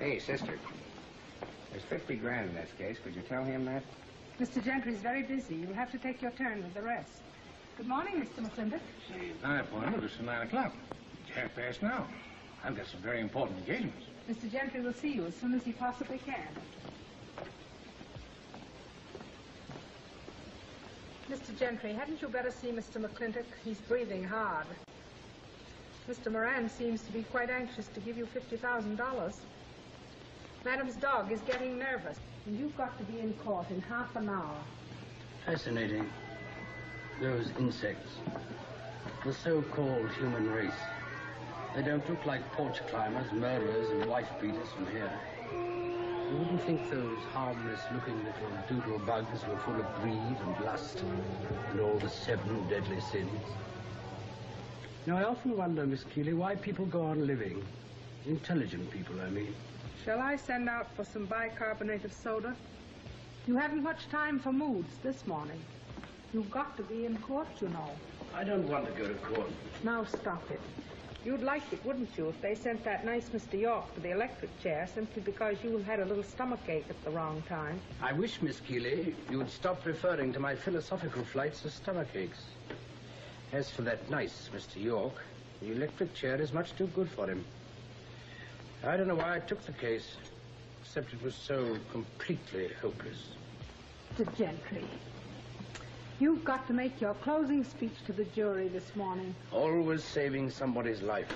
Hey, sister. There's 50 grand in this case. Could you tell him that? Mr. Gentry's very busy. You'll have to take your turn with the rest. Good morning, Mr. McClintock. My appointment is for 9 o'clock. It's 1/2 now. I've got some very important engagements. Mr. Gentry will see you as soon as he possibly can. Mr. Gentry, hadn't you better see Mr. McClintock? He's breathing hard. Mr. Moran seems to be quite anxious to give you $50,000. Madam's dog is getting nervous, and you've got to be in court in half an hour. Fascinating. Those insects. The so-called human race. They don't look like porch climbers, murderers, and wife-beaters from here. You wouldn't think those harmless-looking little doodle bugs were full of greed and lust and all the 7 deadly sins. Now, I often wonder, Miss Keeley, why people go on living. Intelligent people, I mean. Shall I send out for some bicarbonate of soda? You haven't much time for moods this morning. You've got to be in court, you know. I don't want to go to court. Now stop it. You'd like it, wouldn't you, if they sent that nice Mr. York to the electric chair simply because you had a little stomachache at the wrong time? I wish, Miss Keeley, you would stop referring to my philosophical flights as stomachaches. As for that nice Mr. York, the electric chair is much too good for him. I don't know why I took the case, except it was so completely hopeless. Mr. Gentry, you've got to make your closing speech to the jury this morning. Always saving somebody's life.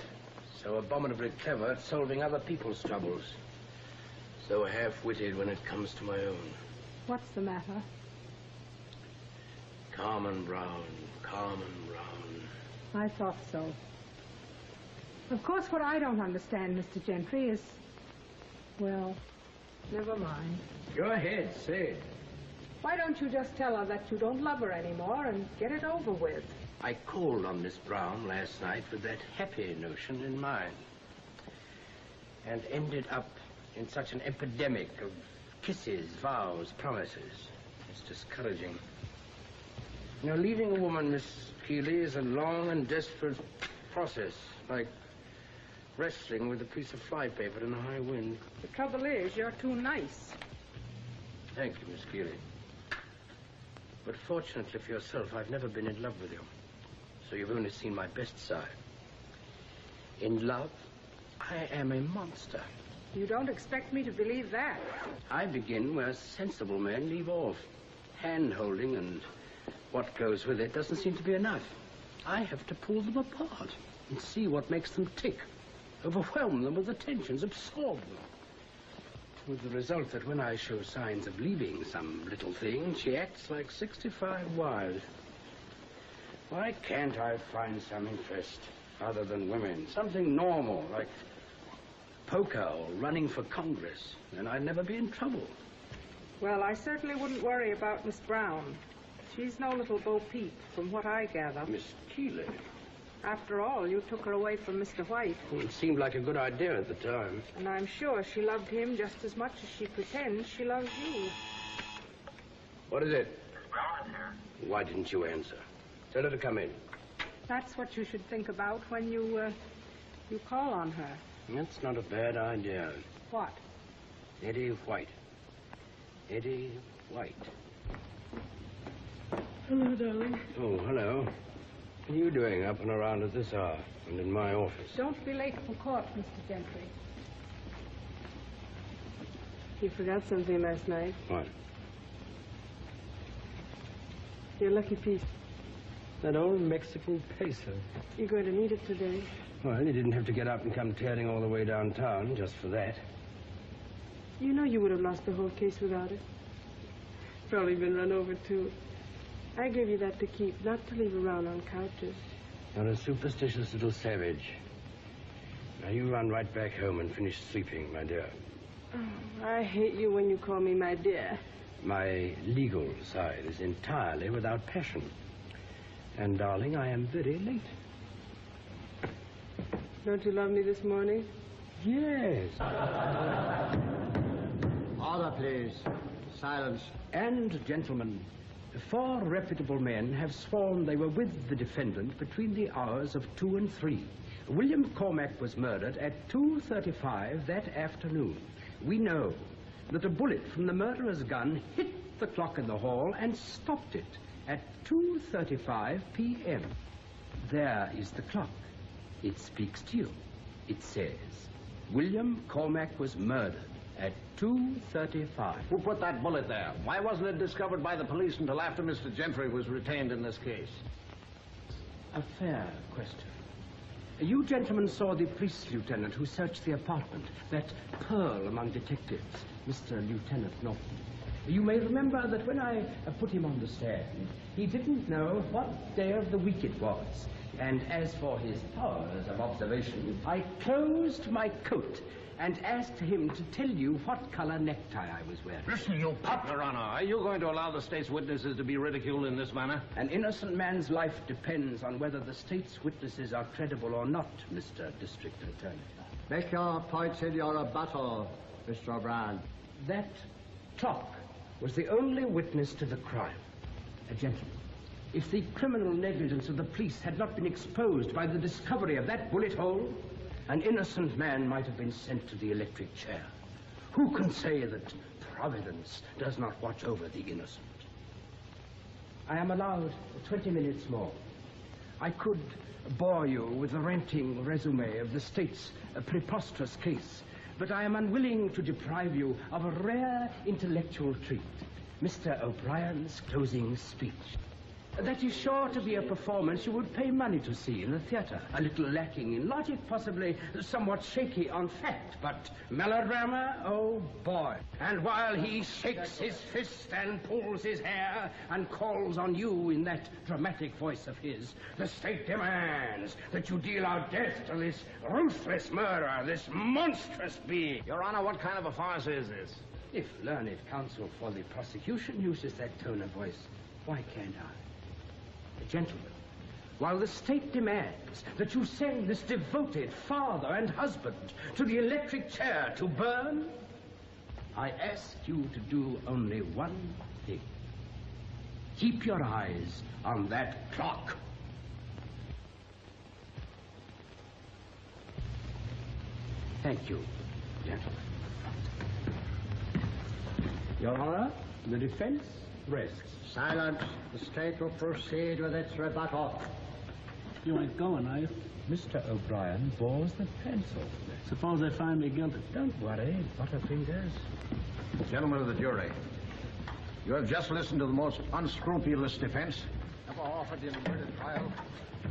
So abominably clever at solving other people's troubles. So half-witted when it comes to my own. What's the matter? Carmen Brown, Carmen Brown. I thought so. Of course, what I don't understand, Mr. Gentry, is... Well, never mind. Go ahead, say it. Why don't you just tell her that you don't love her anymore and get it over with? I called on Miss Brown last night with that happy notion in mind. And ended up in such an epidemic of kisses, vows, promises. It's discouraging. You know, leaving a woman, Miss Keeley, is a long and desperate process, like wrestling with a piece of flypaper in a high wind. The trouble is, you're too nice. Thank you, Miss Keeley. But fortunately for yourself, I've never been in love with you. So you've only seen my best side. In love, I am a monster. You don't expect me to believe that. I begin where sensible men leave off. Hand-holding and what goes with it doesn't seem to be enough. I have to pull them apart and see what makes them tick. Overwhelm them with attentions, absorb them. With the result that when I show signs of leaving some little thing, she acts like 65 wives. Why can't I find some interest other than women? Something normal, like poker or running for Congress, and I'd never be in trouble. Well, I certainly wouldn't worry about Miss Brown. She's no little Bo Peep, from what I gather. Miss Keeley. After all, you took her away from Mr. White. Well, it seemed like a good idea at the time. And I'm sure she loved him just as much as she pretends she loves you. What is it? Miss Brown is here. Why didn't you answer? Tell her to come in. That's what you should think about when you call on her. That's not a bad idea. What? Eddie White. Eddie White. Hello, darling. Oh, hello. What are you doing up and around at this hour and in my office? Don't be late for court, Mr. Gentry. You forgot something last night. What? Your lucky piece. That old Mexican peso. You're going to need it today. Well, you didn't have to get up and come tearing all the way downtown just for that. You know you would have lost the whole case without it. Probably been run over, too. I gave you that to keep, not to leave around on couches. You're a superstitious little savage. Now, you run right back home and finish sleeping, my dear. Oh, I hate you when you call me my dear. My legal side is entirely without passion. And, darling, I am very late. Don't you love me this morning? Yes. Order, please. Silence. And, gentlemen, 4 reputable men have sworn they were with the defendant between the hours of 2 and 3. William Cormack was murdered at 2:35 that afternoon. We know that a bullet from the murderer's gun hit the clock in the hall and stopped it at 2:35 p.m. There is the clock. It speaks to you. It says, William Cormack was murdered at 2:35. Who put that bullet there? Why wasn't it discovered by the police until after Mr. Gentry was retained in this case? A fair question. You gentlemen saw the police lieutenant who searched the apartment, that pearl among detectives, Mr. Lieutenant Norton. You may remember that when I put him on the stand, he didn't know what day of the week it was. And as for his powers of observation, I closed my coat and asked him to tell you what color necktie I was wearing. Listen, you pup, Your Honor. Are you going to allow the state's witnesses to be ridiculed in this manner? An innocent man's life depends on whether the state's witnesses are credible or not, Mr. District Attorney. Make your points in your rebuttal, Mr. O'Brien. That clock was the only witness to the crime. Gentlemen, if the criminal negligence of the police had not been exposed by the discovery of that bullet hole, an innocent man might have been sent to the electric chair. Who can say that Providence does not watch over the innocent? I am allowed 20 minutes more. I could bore you with a ranting resume of the state's preposterous case, but I am unwilling to deprive you of a rare intellectual treat, Mr. O'Brien's closing speech. That is sure to be a performance you would pay money to see in the theater. A little lacking in logic, possibly somewhat shaky on fact, but melodrama, oh boy. And while he shakes his fist and pulls his hair and calls on you in that dramatic voice of his, the state demands that you deal out death to this ruthless murderer, this monstrous being. Your Honor, what kind of a farce is this? If learned counsel for the prosecution uses that tone of voice, why can't I? Gentlemen, while the state demands that you send this devoted father and husband to the electric chair to burn, I ask you to do only one thing. Keep your eyes on that clock. Thank you, gentlemen. Your Honor, the defense rests. Silence. The state will proceed with its rebuttal. You ain't going, are you? Mr. O'Brien bores the pencil. Suppose they find me guilty. Don't worry, Butterfingers. Gentlemen of the jury, you have just listened to the most unscrupulous defense ever offered in a murder trial.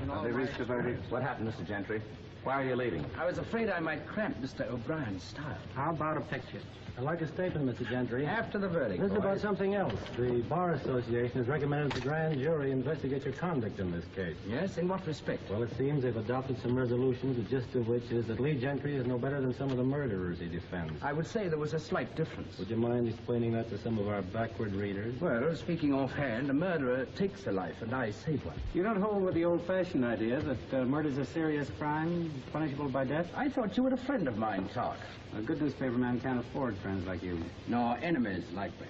Have they reached a verdict? What happened, Mr. Gentry? Why are you leaving? I was afraid I might cramp Mr. O'Brien's style. How about a picture? I'd like a statement, Mr. Gentry. After the verdict, This is about boys. something else. The Bar Association has recommended the grand jury investigate your conduct in this case. Yes, in what respect? Well, it seems they've adopted some resolutions, the gist of which is that Lee Gentry is no better than some of the murderers he defends. I would say there was a slight difference. Would you mind explaining that to some of our backward readers? Well, speaking offhand, a murderer takes a life, and I save one. You don't hold with the old-fashioned idea that murder's a serious crime, punishable by death? I thought you were a friend of mine, Clark. A good newspaperman can't afford friends like you. Nor enemies like me.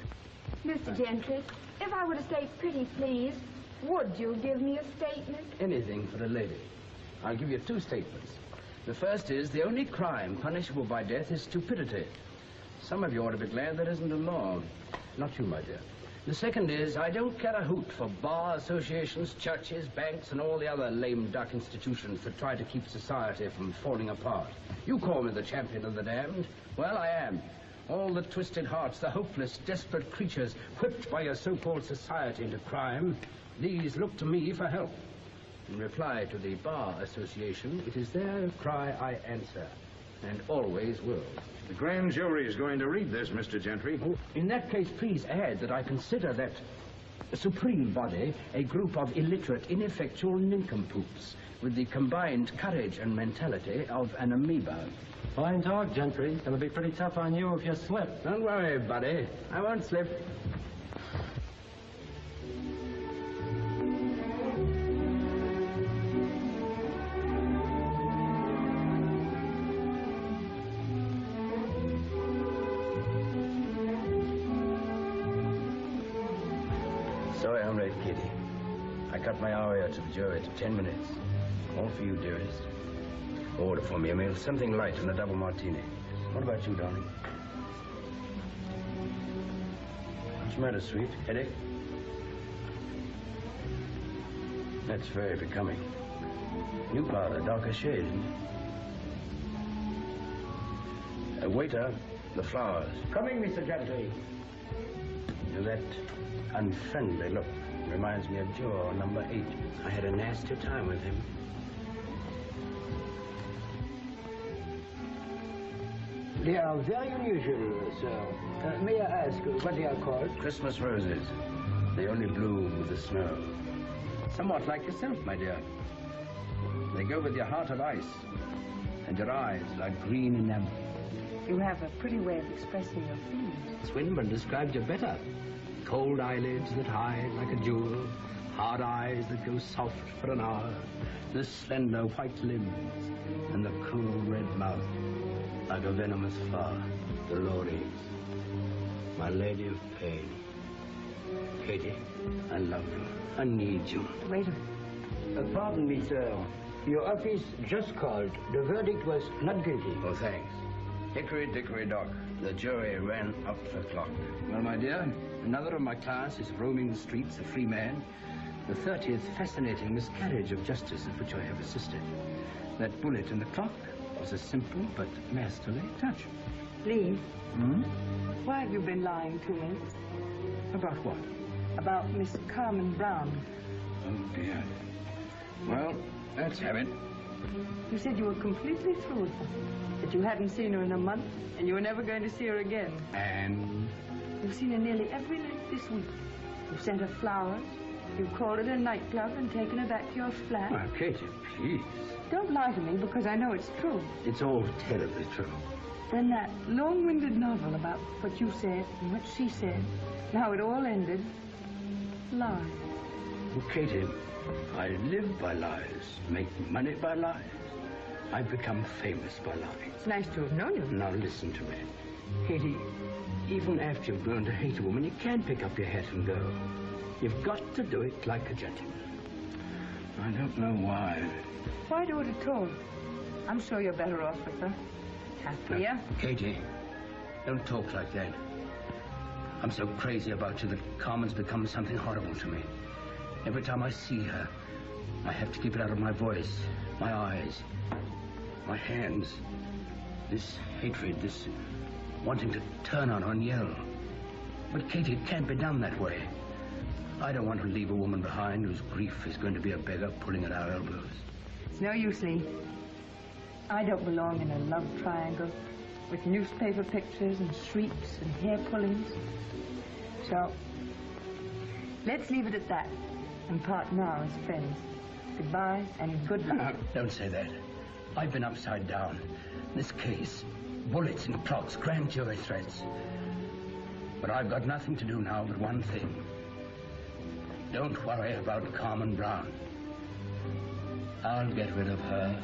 Mr. Gentry, if I were to say pretty please, would you give me a statement? Anything for a lady. I'll give you two statements. The first is the only crime punishable by death is stupidity. Some of you ought to be glad there isn't a law. Not you, my dear. The second is I don't care a hoot for bar associations, churches, banks, and all the other lame duck institutions that try to keep society from falling apart. You call me the champion of the damned. Well, I am. All the twisted hearts, the hopeless, desperate creatures whipped by your so-called society into crime, these look to me for help. In reply to the Bar Association, it is their cry I answer, and always will. The grand jury is going to read this, Mr. Gentry. Oh, in that case, please add that I consider that supreme body a group of illiterate, ineffectual nincompoops with the combined courage and mentality of an amoeba. Fine talk, Gentry. It's going to be pretty tough on you if you slip. Don't worry, buddy. I won't slip. Sorry I'm late, Kitty. I cut my hour to the jury to 10 minutes. All for you, dearest. Order for me a meal, something light and a double martini. What about you, darling? What's the matter, sweet? Headache? That's very becoming. New powder, darker shade, isn't it? Waiter, the flowers. Coming, Mr. Gentry. That unfriendly look reminds me of Joe, number 8. I had a nasty time with him. They are very unusual, sir. May I ask what they are called? Christmas roses. They only bloom with the snow. Somewhat like yourself, my dear. They go with your heart of ice, and your eyes like green enamel. You have a pretty way of expressing your feelings. Swinburne described you better. Cold eyelids that hide like a jewel, hard eyes that go soft for an hour, the slender white limbs, and the cool red mouth, like a venomous flower, Dolores, my lady of pain. Katie, I love you. I need you. Wait a minute. Pardon me, sir. Your office just called. The verdict was not guilty. Oh, thanks. Hickory dickory dock. The jury ran up the clock. Well, my dear, another of my clients is roaming the streets, a free man. The 30th fascinating miscarriage of justice at which I have assisted. That bullet in the clock was a simple but masterly touch. Lee, why have you been lying to me? About what? About Miss Carmen Brown. Oh, dear. Well, let's have it. You said you were completely through with her, that you hadn't seen her in a month, and you were never going to see her again. And? You've seen her nearly every night this week. You've sent her flowers, you've called at a nightclub and taken her back to your flat. Well, Katie, please. Don't lie to me, because I know it's true. It's all terribly true. Then that long-winded novel about what you said and what she said, and how it all ended, lies. Well, Katie, I live by lies, make money by lies. I've become famous by lying. It's nice to have known you. Now listen to me. Katie, even after you've grown to hate a woman, you can't pick up your hat and go. You've got to do it like a gentleman. I don't know why. Why do it at all? I'm sure you're better off with her. Happier. Katie, don't talk like that. I'm so crazy about you that Carmen's become something horrible to me. Every time I see her, I have to keep it out of my voice, my eyes, my hands. This hatred, this wanting to turn on her and yell. But, Katie, it can't be done that way. I don't want to leave a woman behind whose grief is going to be a beggar pulling at our elbows. It's no use, Lee. I don't belong in a love triangle with newspaper pictures and shrieks and hair pullings. So, let's leave it at that and part now as friends. Goodbye and good luck. No, don't say that. I've been upside down. This case, bullets and clocks, grand jury threats. But I've got nothing to do now but one thing. Don't worry about Carmen Brown. I'll get rid of her.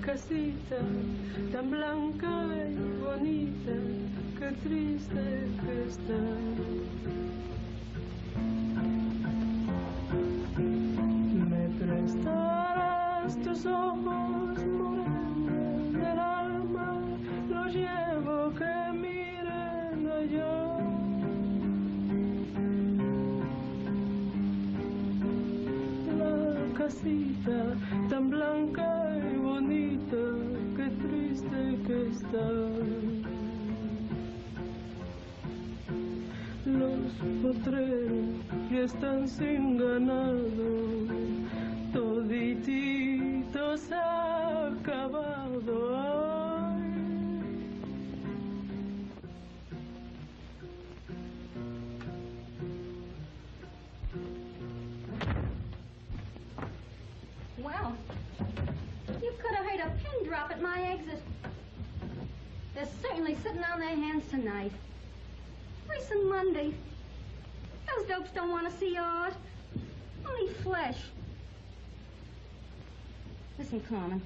Casita tan blanca y bonita, qué triste que está. Me prestarás tus ojos morenos del alma, los llevo que miren allá. La casita tan blanca y bonita, qué triste que está. Los potreros ya están sin ganado, toditito se ha acabado. Ay. Well, you could have heard a pin drop at my exit. They're certainly sitting on their hands tonight. Recent Monday. Those dopes don't want to see art. Only flesh. Listen, Carmen.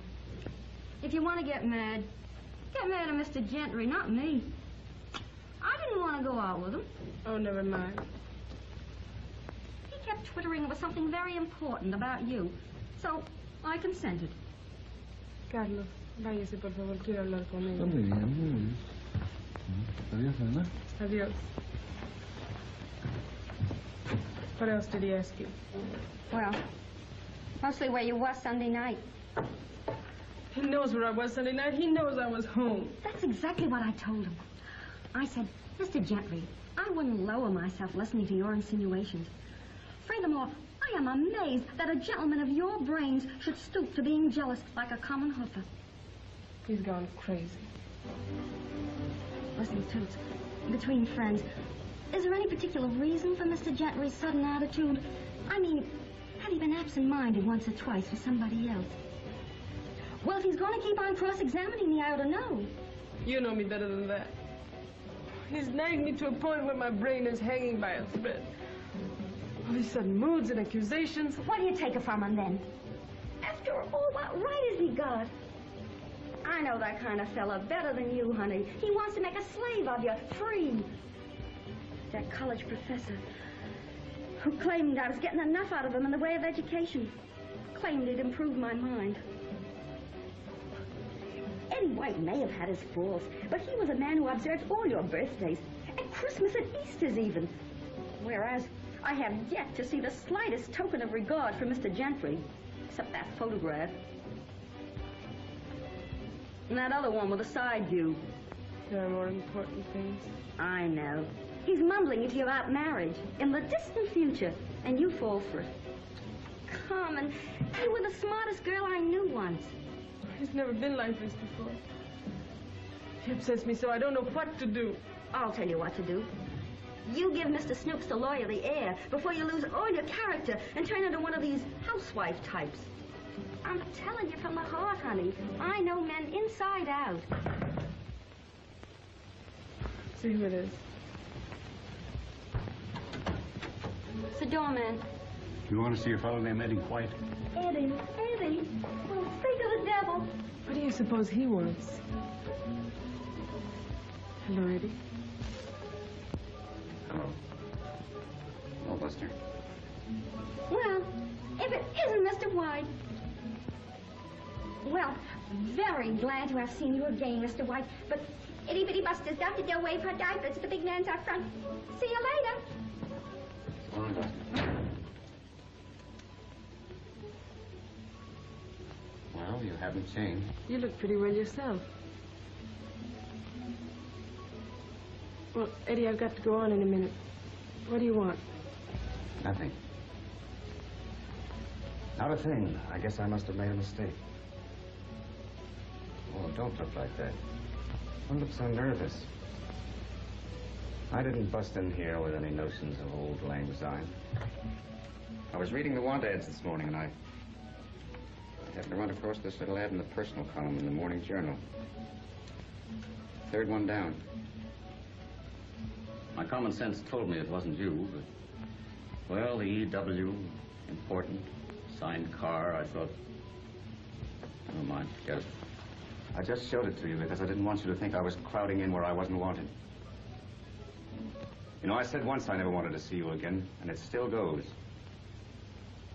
If you want to get mad at Mr. Gentry, not me. I didn't want to go out with him. Oh, never mind. He kept twittering about something very important about you. So I consented. Carlos, váyase, por favor. Quiero hablar con él. Está muy bien, muy bien. Adiós, Ana. Adiós. What else did he ask you? Well, mostly where you was Sunday night. He knows where I was Sunday night. He knows I was home. That's exactly what I told him. I said, Mr. Gentry, I wouldn't lower myself listening to your insinuations. Furthermore, I am amazed that a gentleman of your brains should stoop to being jealous like a common hoofer. He's gone crazy. Listen, Toots, between friends, is there any particular reason for Mr. Gentry's sudden attitude? I mean, had he been absent-minded once or twice for somebody else? Well, if he's going to keep on cross-examining me, I ought to know. You know me better than that. He's nagged me to a point where my brain is hanging by a thread. All these sudden moods and accusations. What do you take it from him, then? After all, what right has he got? I know that kind of fella better than you, honey. He wants to make a slave of you, free. That college professor who claimed I was getting enough out of him in the way of education. Claimed it improved my mind. Eddie White may have had his faults, but he was a man who observed all your birthdays, and Christmas and Easter's even. Whereas I have yet to see the slightest token of regard for Mr. Gentry, except that photograph. And that other one with a side view. There are more important things. I know. He's mumbling to you about marriage in the distant future, and you fall for it. Carmen, you were the smartest girl I knew once. He's never been like this before. He upsets me so I don't know what to do. I'll tell you what to do. You give Mr. Snooks the lawyer the air before you lose all your character and turn into one of these housewife types. I'm telling you from the heart, honey. I know men inside out. See who it is. It's the doorman. You want to see a fellow named Eddie White? Eddie. Oh, speak of the devil. What do you suppose he wants? Hello, Eddie. Hello. Hello, Buster. Well, if it isn't Mr. White. Well, very glad to have seen you again, Mr. White. But Itty Bitty Buster's got to go wave her diapers to the big man's out front. See you later. So long, Buster. Well, you haven't changed. You look pretty well yourself. Well, Eddie, I've got to go on in a minute. What do you want? Nothing. Not a thing. I guess I must have made a mistake. Oh, don't look like that. Don't look so nervous. I didn't bust in here with any notions of old lang syne. I was reading the want ads this morning, and I happened to run across this little ad in the personal column in the morning journal. Third one down. My common sense told me it wasn't you, but... Well, the EW, important, signed car, I thought... Never mind, forget it. I just showed it to you because I didn't want you to think I was crowding in where I wasn't wanted. You know, I said once I never wanted to see you again, and it still goes.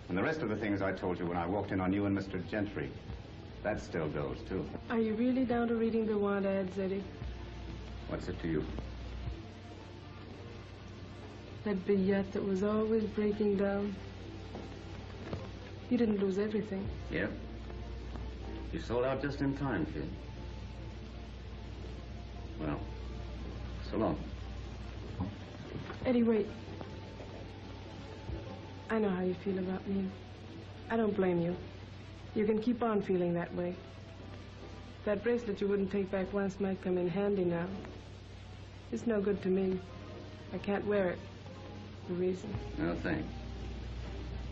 And the rest of the things I told you when I walked in on you and Mr. Gentry, that still goes, too. Are you really down to reading the want ads, Eddie? What's it to you? That vignette that was always breaking down. You didn't lose everything. Yeah. You sold out just in time, kid. Well, so long. Eddie, wait. I know how you feel about me. I don't blame you. You can keep on feeling that way. That bracelet you wouldn't take back once might come in handy now. It's no good to me. I can't wear it. The reason. No, thanks.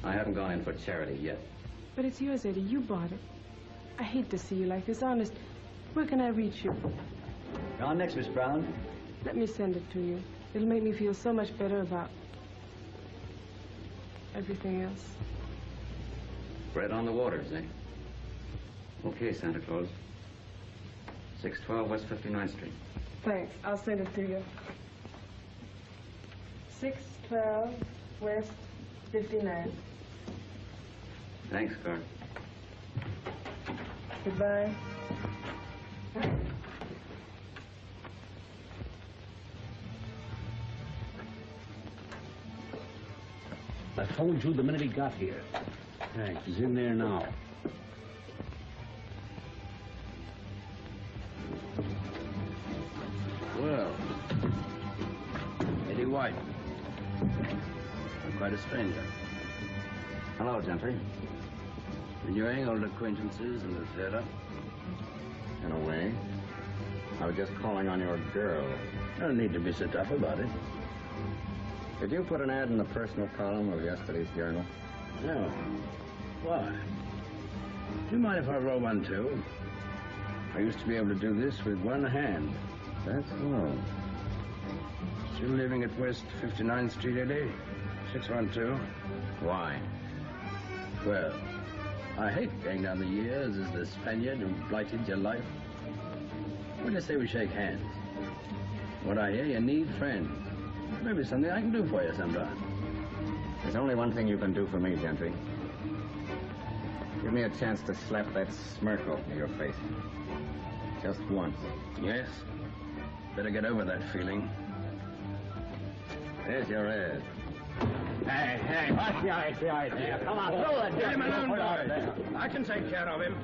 I haven't gone in for charity yet. But it's yours, Eddie. You bought it. I hate to see you like this. Honest, where can I reach you? You're on next, Miss Brown. Let me send it to you. It'll make me feel so much better about everything else. Bread on the waters, eh? Okay, Santa Claus. 612 West 59th Street. Thanks. I'll send it to you. 612 West 59. Thanks, Carl. Goodbye. I phoned you the minute he got here. Thanks. He's in there now. Well, Eddie White. I'm quite a stranger. Hello, Gentry. Renewing old acquaintances in the theater. In a way. I was just calling on your girl. No need to be so tough about it. Did you put an ad in the personal column of yesterday's journal? No. Why? Do you mind if I roll one, too? I used to be able to do this with one hand. That's all. Still living at West 59th Street, Eddie? 612. Why? Well, I hate going down the years as the Spaniard who blighted your life. What do you say we shake hands? What I hear, you need friends. Maybe something I can do for you sometime. There's only one thing you can do for me, Gentry. Give me a chance to slap that smirk off of your face. Just once. Yes? Better get over that feeling. There's your ad. Hey, what's the idea? Come on, throw that. Get him alone, boy. I can take care of him.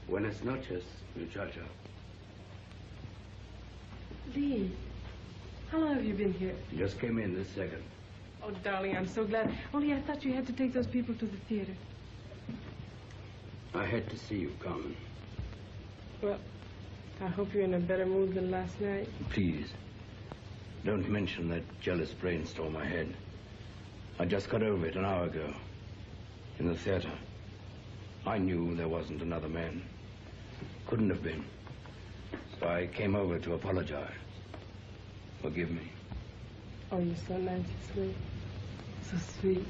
Buenas noches, muchacha. Lee, how long have you been here? Just came in this second. Oh, darling, I'm so glad. Only I thought you had to take those people to the theater. I had to see you, Carmen. Well, I hope you're in a better mood than last night. Please, don't mention that jealous brainstorm I had. I just got over it an hour ago. In the theater. I knew there wasn't another man. Couldn't have been. So I came over to apologize. Forgive me. Oh, you're so nice and sweet. So sweet.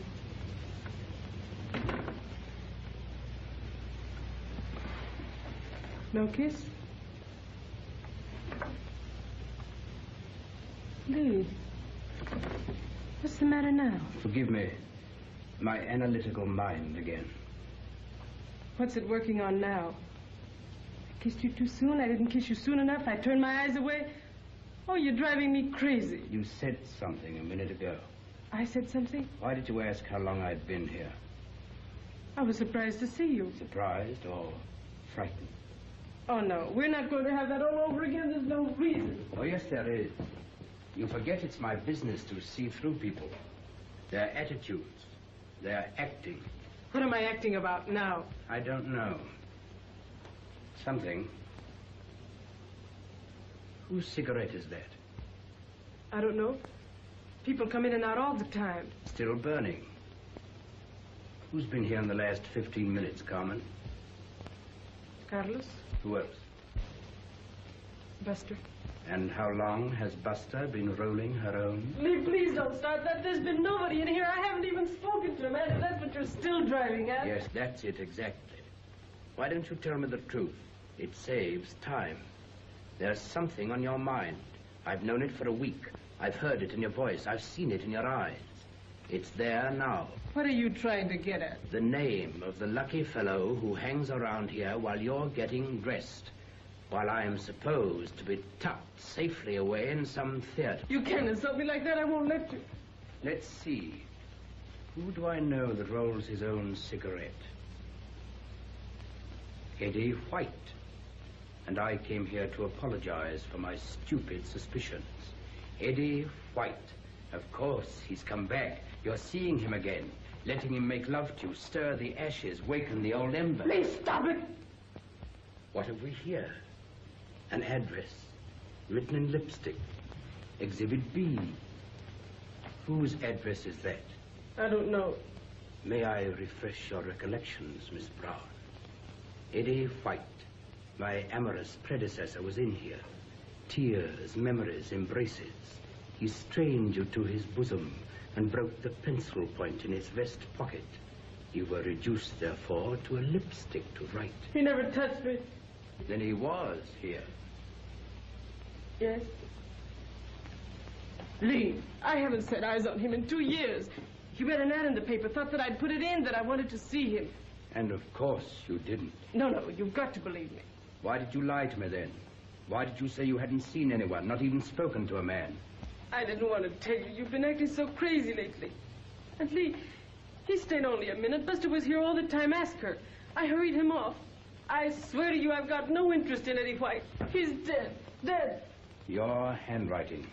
No kiss? Lee, what's the matter now? Forgive me. My analytical mind again. What's it working on now? I kissed you too soon. I didn't kiss you soon enough. I turned my eyes away. Oh, you're driving me crazy. You said something a minute ago. I said something? Why did you ask how long I'd been here? I was surprised to see you. Surprised or frightened? Oh, no. We're not going to have that all over again. There's no reason. Oh, yes, there is. You forget it's my business to see through people. Their attitudes. Their acting. What am I acting about now? I don't know. Something. Whose cigarette is that? I don't know. People come in and out all the time. Still burning. Who's been here in the last 15 minutes, Carmen? Carlos? Who else? Buster. And how long has Buster been rolling her own? Lee, please don't start that. There's been nobody in here. I haven't even spoken to him. And that's what you're still driving at. Yes, that's it, exactly. Why don't you tell me the truth? It saves time. There's something on your mind. I've known it for a week. I've heard it in your voice. I've seen it in your eyes. It's there now. What are you trying to get at? The name of the lucky fellow who hangs around here while you're getting dressed, while I am supposed to be tucked safely away in some theater. You can't insult me like that. I won't let you. Let's see. Who do I know that rolls his own cigarette? Eddie White. And I came here to apologize for my stupid suspicions. Eddie White. Of course, he's come back. You're seeing him again, letting him make love to you, stir the ashes, waken the old ember. Please stop it! What have we here? An address, written in lipstick. Exhibit B. Whose address is that? I don't know. May I refresh your recollections, Miss Brown? Eddie White, my amorous predecessor, was in here. Tears, memories, embraces. He strained you to his bosom and broke the pencil point in his vest pocket. You were reduced, therefore, to a lipstick to write. He never touched me. Then he was here. Yes? Lee, I haven't set eyes on him in 2 years. He read an ad in the paper, thought that I'd put it in, that I wanted to see him. And of course you didn't. No, you've got to believe me. Why did you lie to me then? Why did you say you hadn't seen anyone, not even spoken to a man? I didn't want to tell you. You've been acting so crazy lately. And Lee, he stayed only a minute. Buster was here all the time. Ask her. I hurried him off. I swear to you, I've got no interest in Eddie White. He's dead. Dead. Your handwriting.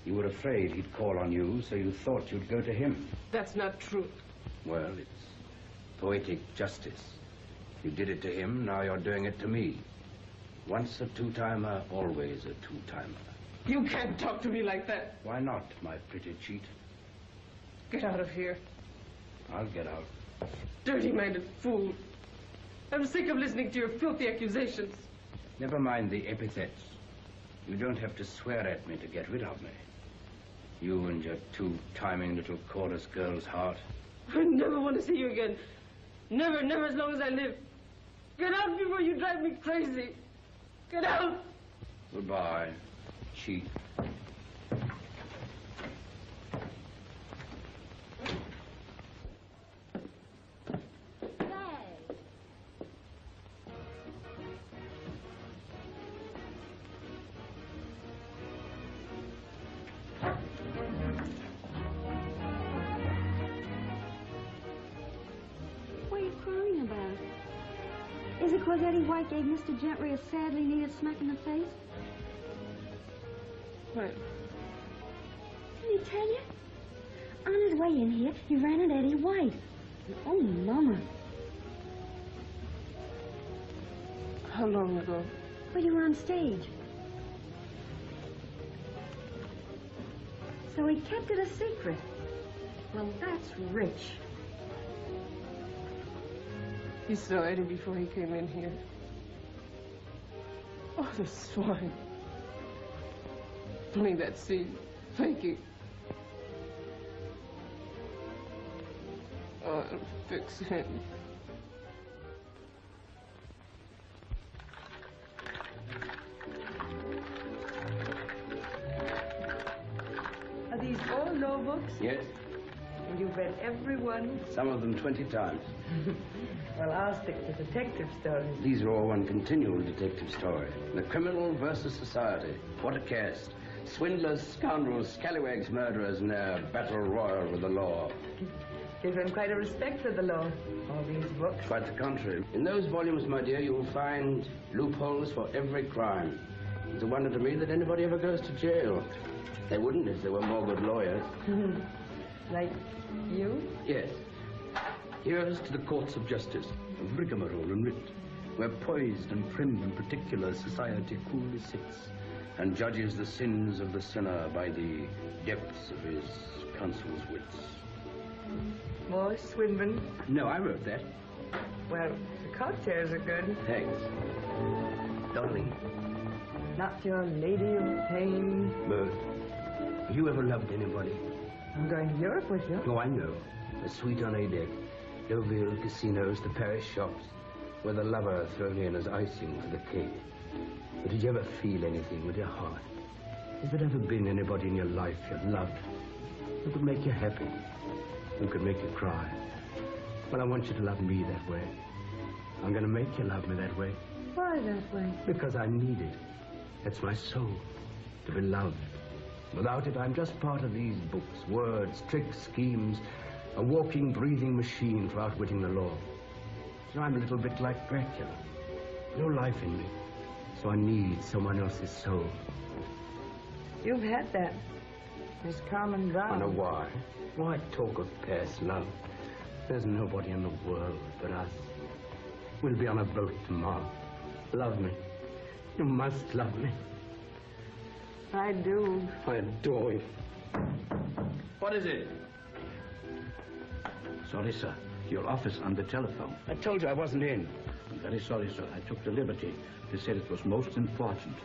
You were afraid he'd call on you, so you thought you'd go to him. That's not true. Well, it's poetic justice. You did it to him, now you're doing it to me. Once a two-timer, always a two-timer. You can't talk to me like that. Why not, my pretty cheat? Get out of here. I'll get out. Dirty-minded fool. I'm sick of listening to your filthy accusations. Never mind the epithets. You don't have to swear at me to get rid of me. You and your two-timing little chorus girl's heart. I never want to see you again. Never, never as long as I live. Get out before you drive me crazy. Get out. Goodbye, cheat. Is it because Eddie White gave Mr. Gentry a sadly needed smack in the face? What? Didn't he tell you? On his way in here, he ran into Eddie White. Oh, Mama. How long ago? Well, you were on stage. So he kept it a secret. Well, that's rich. You saw Eddie before he came in here. Oh, the swine. Playing that scene. Faking. Oh, I'll fix him. Are these all law books? Yes. And you've read every one? Some of them 20 times. Well, I'll stick to detective stories. These are all one continual detective story. The criminal versus society. What a cast. Swindlers, scoundrels, scallywags, murderers, and their battle royal with the law. Gives them quite a respect for the law, all these books. Quite the contrary. In those volumes, my dear, you will find loopholes for every crime. It's a wonder to me that anybody ever goes to jail. They wouldn't if there were more good lawyers. Like you? Yes. Here's to the courts of justice, of rigmarole and writ, where poised and prim and particular society coolly sits, and judges the sins of the sinner by the depths of his counsel's wits. More Swinburne? No, I wrote that. Well, the cocktails are good. Thanks. Darling, Not your lady of pain. But have you ever loved anybody? I'm going to Europe with you. Oh, I know. A suite on a deck. Deauville casinos, the Paris shops, where the lover thrown in as icing for the cake. But did you ever feel anything with your heart? Has there ever been anybody in your life you loved who could make you happy, who could make you cry? Well, I want you to love me that way. I'm going to make you love me that way. Why that way? Because I need it. That's my soul, to be loved. Without it, I'm just part of these books, words, tricks, schemes, a walking, breathing machine for outwitting the law. So I'm a little bit like Dracula. No life in me. So I need someone else's soul. You've had that. Miss Carmen Brown. I know why. Why talk of past love? There's nobody in the world but us. We'll be on a boat tomorrow. Love me. You must love me. I do. I adore you. What is it? Sorry, sir. Your office on the telephone. I told you I wasn't in. I'm very sorry, sir. I took the liberty. They said it was most important.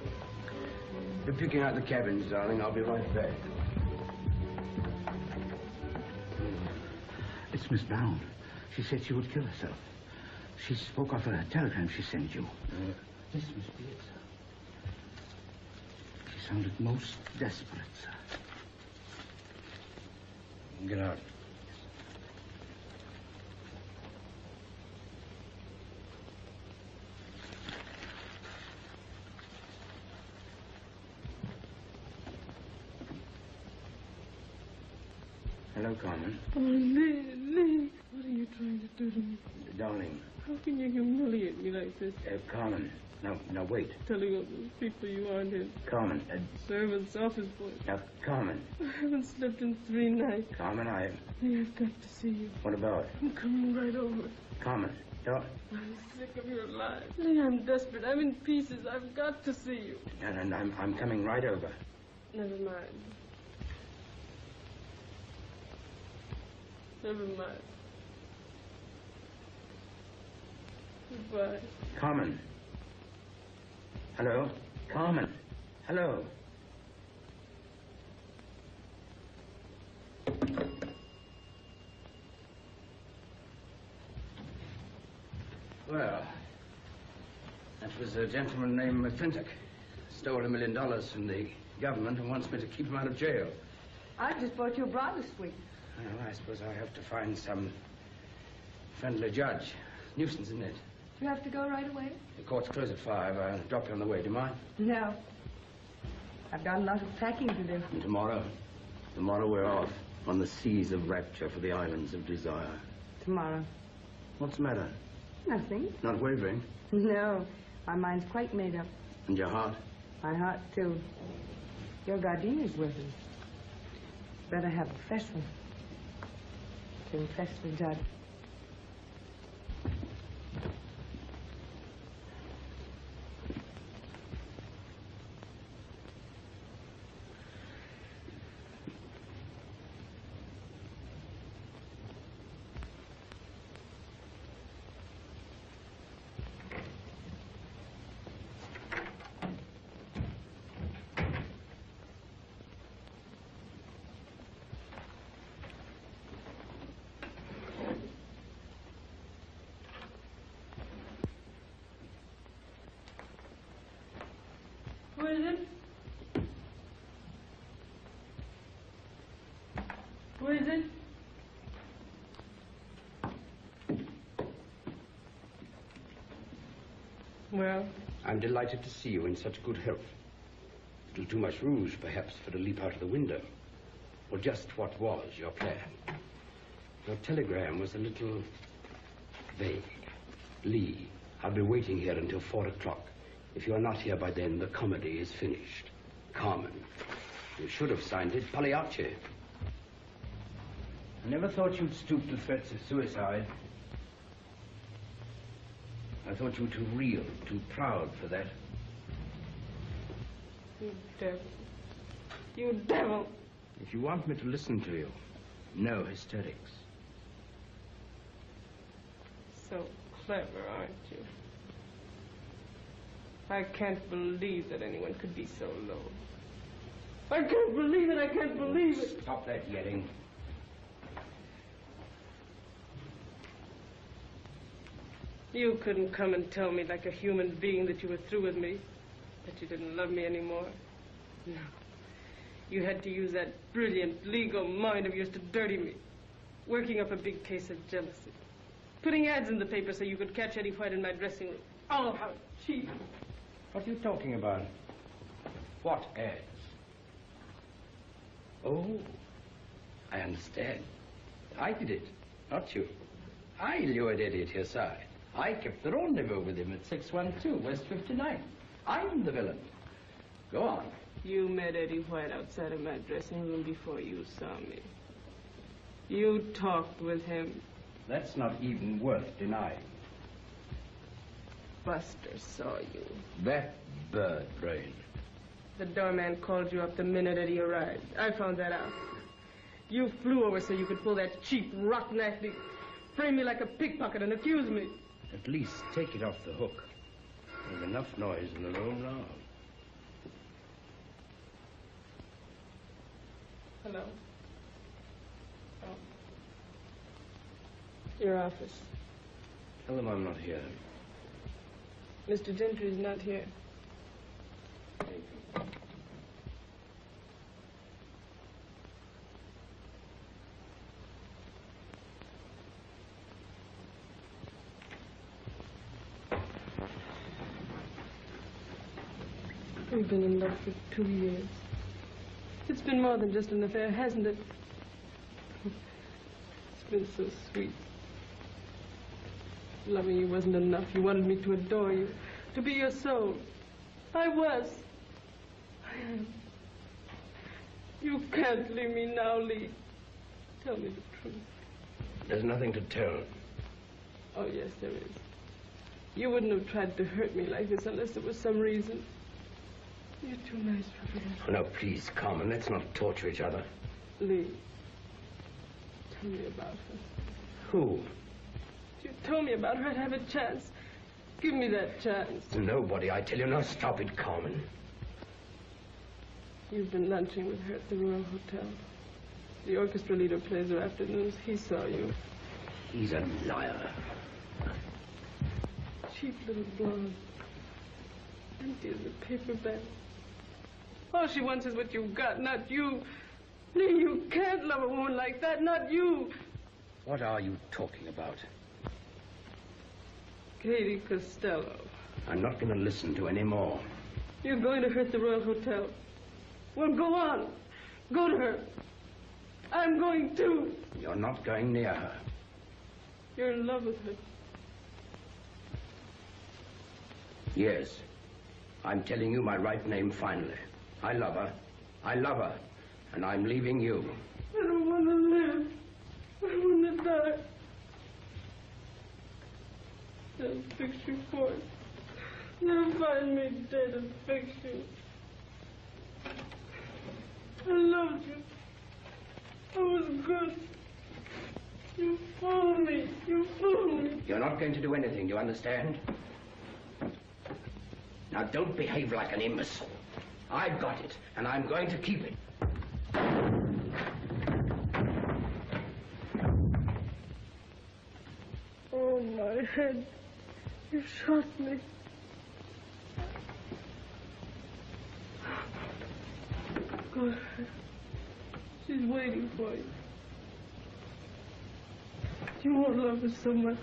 You're picking out the cabins, darling. I'll be right back. It's Miss Brown. She said she would kill herself. She spoke of a telegram she sent you. This must be it, sir. She sounded most desperate, sir. Get out. Hello, Carmen. Oh, Lee, what are you trying to do to me? Darling. How can you humiliate me like this? Carmen. Now, wait. Telling all those people you aren't in. Carmen. Servants, office boys. Now, Carmen. I haven't slept in 3 nights. Carmen, Lee, I've got to see you. What about? I'm coming right over. Carmen, don't... I'm sick of your lies. Lee, I'm desperate. I'm in pieces. I've got to see you. And I'm coming right over. Never mind. Never mind. Goodbye. Carmen. Hello? Carmen. Hello. Well, that was a gentleman named McClintock. Stole $1 million from the government and wants me to keep him out of jail. I just bought you a bridal suite. Well, I suppose I have to find some friendly judge. Nuisance, isn't it? Do you have to go right away? The courts close at 5. I'll drop you on the way. Do you mind? No. I've got a lot of packing to do. And tomorrow? Tomorrow we're off on the seas of rapture for the islands of desire. Tomorrow. What's the matter? Nothing. Not wavering? No. My mind's quite made up. And your heart? My heart, too. Your gardenia's with us. Better have a fresh one. To impress the judge. Who is it? Who is it? Well? I'm delighted to see you in such good health. A little too much rouge, perhaps, for to leap out of the window. Well, just what was your plan? Your telegram was a little vague. Lee, I'll be waiting here until 4 o'clock. If you are not here by then, the comedy is finished. Carmen. You should have signed it Pagliacci. I never thought you'd stoop to threats of suicide. I thought you were too real, too proud for that. You devil. You devil. If you want me to listen to you, no hysterics. So clever, aren't you? I can't believe that anyone could be so low. I can't believe it. I can't believe it. Stop that yelling. You couldn't come and tell me like a human being that you were through with me, that you didn't love me anymore. No. You had to use that brilliant legal mind of yours to dirty me, working up a big case of jealousy, putting ads in the paper so you could catch Eddie White in my dressing room. Oh, how cheap. What are you talking about? What ads? Oh, I understand. I did it, not you. I lured Eddie at your side. I kept the rendezvous with him at 612 West 59. I'm the villain. Go on. You met Eddie White outside of my dressing room before you saw me. You talked with him. That's not even worth denying. Buster saw you. That bird brain. The doorman called you up the minute Eddie arrived. I found that out. You flew over so you could pull that cheap, rotten acting, frame me like a pickpocket and accuse me. At least take it off the hook. There's enough noise in the room now. Hello? Oh. Your office. Tell them I'm not here. Mr. Gentry's not here. We've been in love for 2 years. It's been more than just an affair, hasn't it? It's been so sweet. Loving you wasn't enough. You wanted me to adore you, to be your soul. I was. I am. You can't leave me now, Lee. Tell me the truth. There's nothing to tell. Oh, yes, there is. You wouldn't have tried to hurt me like this unless there was some reason. You're too nice for that. Oh, no, please, Carmen, let's not torture each other. Lee, tell me about her. Who? If you told me about her, I'd have a chance. Give me that chance. Nobody, I tell you. Now stop it, Carmen. You've been lunching with her at the Royal Hotel. The orchestra leader plays her afternoons. He saw you. He's a liar. Cheap little blonde. Empty as a paper bag. All she wants is what you've got, not you. Lee, you can't love a woman like that, not you. What are you talking about? Katie Costello. I'm not going to listen to any more. You're going to her at the Royal Hotel. Well, go on. Go to her. I'm going too. You're not going near her. You're in love with her. Yes. I'm telling you my right name finally. I love her. I love her. And I'm leaving you. I don't want to live. I want to die. They'll fix you for it. They'll find me dead and fix you. I loved you. I was good. You fooled me. You fooled me. You're not going to do anything, do you understand? Now, don't behave like an imbecile. I've got it, and I'm going to keep it. Oh, my head. You shot me. Go ahead. She's waiting for you. You won't love her so much.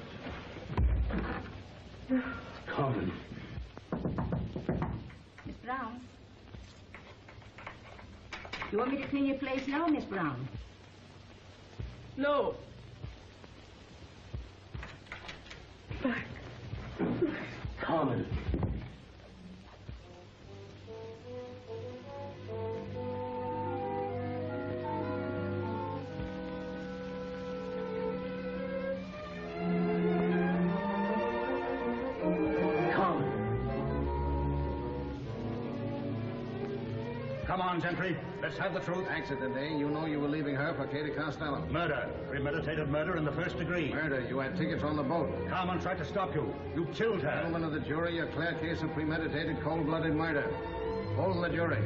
Carmen. Miss Brown? You want me to clean your place now, Miss Brown? No. Back. Carmen. Come on, Gentry. Let's have the truth. Accident, eh? You know you were leaving her for Katie Costello. Murder. Premeditated murder in the first degree. Murder. You had tickets on the boat. Carmen tried to stop you. You killed her. Gentlemen of the jury, a clear case of premeditated, cold-blooded murder. Hold the jury.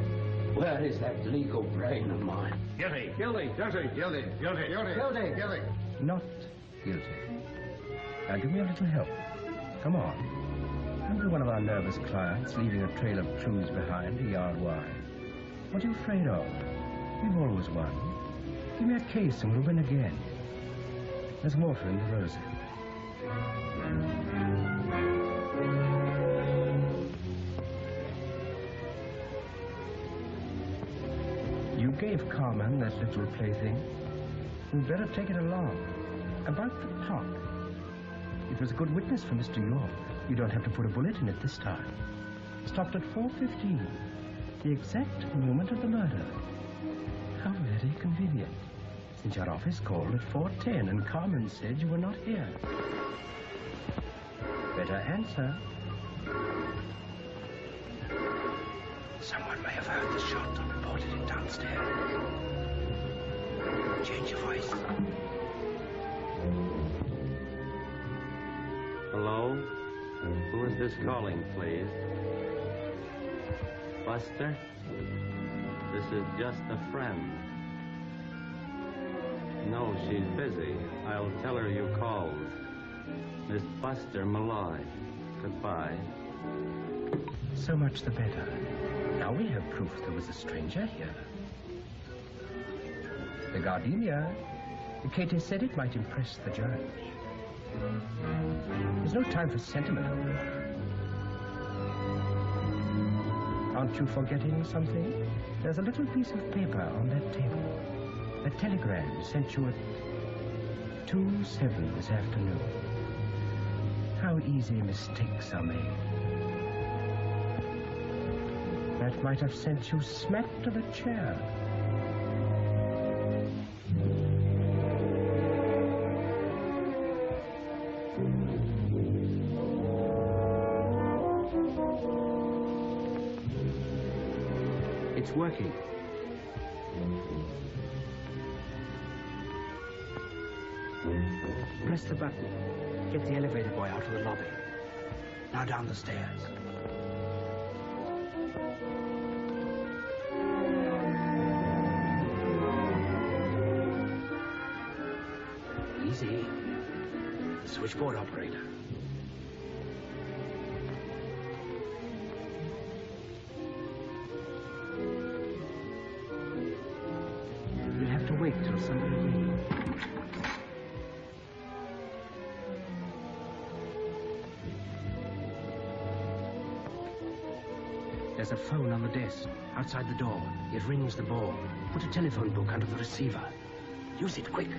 Where is that legal brain of mine? Guilty. Guilty. Guilty. Guilty. Guilty. Guilty. Guilty. Guilty. Not guilty. Now give me a little help. Come on. Don't be one of our nervous clients leaving a trail of clues behind a yard wide. What are you afraid of? We've always won. Give me a case and we'll win again. There's water in the rosy. You gave Carmen that little plaything. We'd better take it along. About the clock. It was a good witness for Mr. York. You don't have to put a bullet in it this time. Stopped at 4:15, the exact moment of the murder. How very convenient, since your office called at 4:10 and Carmen said you were not here. Better answer. Someone may have heard the shot and reported it downstairs. Change your voice. Hello? Who is this calling, please? Buster? This is just a friend. No, she's busy. I'll tell her you called. Miss Buster Malloy. Goodbye. So much the better. Now we have proof there was a stranger here. The gardenia. Katie said it might impress the judge. There's no time for sentiment. Aren't you forgetting something? There's a little piece of paper on that table. A telegram sent you at 2:07 this afternoon. How easy mistakes are made. That might have sent you smack to the chair. It's working. Press the button. Get the elevator boy out of the lobby. Now down the stairs. Easy. Switchboard operator. You'll have to wait till somebody leaves. There's a phone on the desk, outside the door. It rings the bell. Put a telephone book under the receiver. Use it, quick.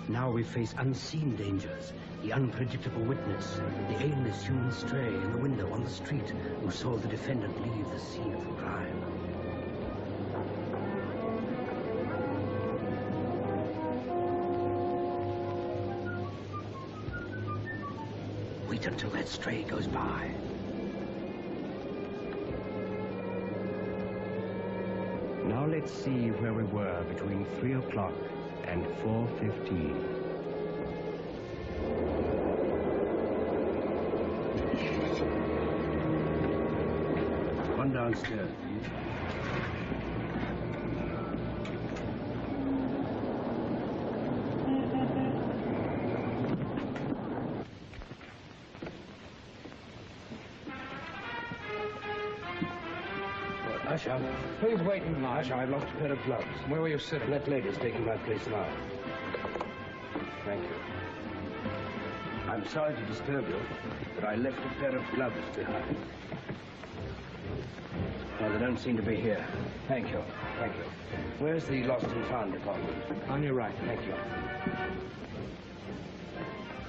Now we face unseen dangers, the unpredictable witness, the aimless human stray in the window on the street who saw the defendant leave the scene of the crime. Wait until that stray goes by. Now let's see where we were between 3 o'clock and 4:15. One downstairs, please. Usher. Please wait in line. Usher, I've lost a pair of gloves. Where were you sitting? That lady's taking my place now. Thank you. I'm sorry to disturb you, but I left a pair of gloves behind. Well, they don't seem to be here. Thank you. Thank you. Where's the lost and found department? On your right. Thank you.